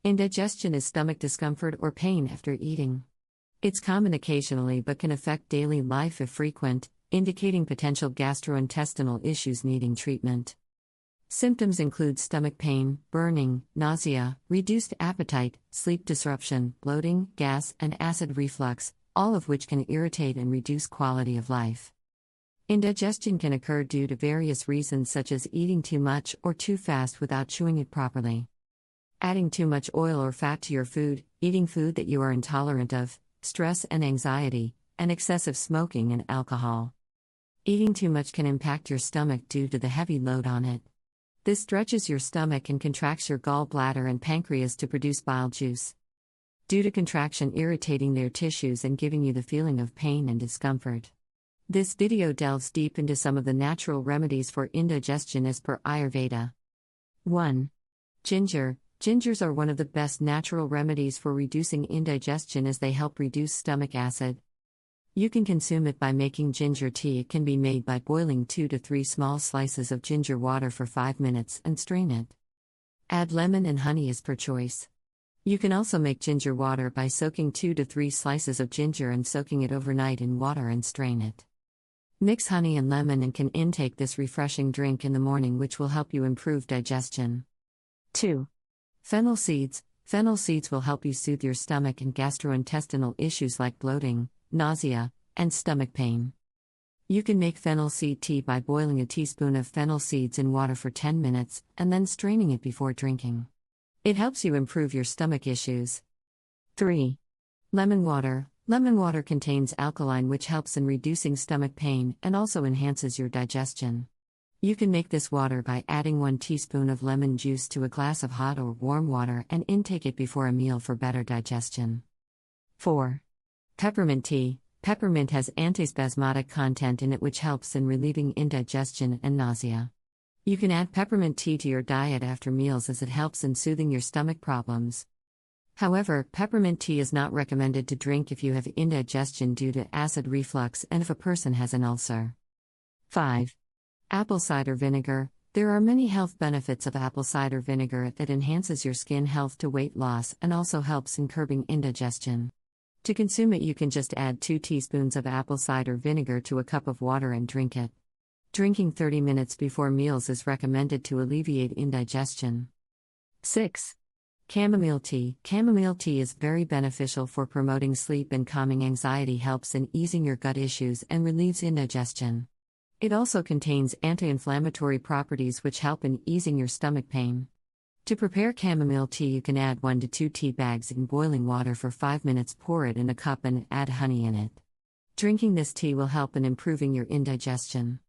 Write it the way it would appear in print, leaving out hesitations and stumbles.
Indigestion is stomach discomfort or pain after eating. It's common occasionally but can affect daily life if frequent, indicating potential gastrointestinal issues needing treatment. Symptoms include stomach pain, burning, nausea, reduced appetite, sleep disruption, bloating, gas, and acid reflux, all of which can irritate and reduce quality of life. Indigestion can occur due to various reasons such as eating too much or too fast without chewing it properly, adding too much oil or fat to your food, eating food that you are intolerant of, stress and anxiety, and excessive smoking and alcohol. Eating too much can impact your stomach due to the heavy load on it. This stretches your stomach and contracts your gallbladder and pancreas to produce bile juice, due to contraction irritating their tissues and giving you the feeling of pain and discomfort. This video delves deep into some of the natural remedies for indigestion as per Ayurveda. 1. Ginger. Gingers are one of the best natural remedies for reducing indigestion as they help reduce stomach acid. You can consume it by making ginger tea. It can be made by boiling 2 to 3 small slices of ginger water for 5 minutes and strain it. Add lemon and honey as per choice. You can also make ginger water by soaking 2 to 3 slices of ginger and soaking it overnight in water and strain it. Mix honey and lemon and can intake this refreshing drink in the morning, which will help you improve digestion. 2. Fennel seeds. Fennel seeds will help you soothe your stomach and gastrointestinal issues like bloating, nausea, and stomach pain. You can make fennel seed tea by boiling a teaspoon of fennel seeds in water for 10 minutes and then straining it before drinking. It helps you improve your stomach issues. 3. Lemon water. Lemon water contains alkaline, which helps in reducing stomach pain and also enhances your digestion. You can make this water by adding 1 teaspoon of lemon juice to a glass of hot or warm water and intake it before a meal for better digestion. 4. Peppermint tea. Peppermint has antispasmodic content in it, which helps in relieving indigestion and nausea. You can add peppermint tea to your diet after meals as it helps in soothing your stomach problems. However, peppermint tea is not recommended to drink if you have indigestion due to acid reflux and if a person has an ulcer. 5. Apple cider vinegar. There are many health benefits of apple cider vinegar that enhances your skin health to weight loss and also helps in curbing indigestion. To consume it, you can just add 2 teaspoons of apple cider vinegar to a cup of water and drink it. Drinking 30 minutes before meals is recommended to alleviate indigestion. 6. Chamomile tea. Chamomile tea is very beneficial for promoting sleep and calming anxiety, helps in easing your gut issues and relieves indigestion. It also contains anti-inflammatory properties which help in easing your stomach pain. To prepare chamomile tea, you can add 1 to 2 tea bags in boiling water for 5 minutes, pour it in a cup and add honey in it. Drinking this tea will help in improving your indigestion.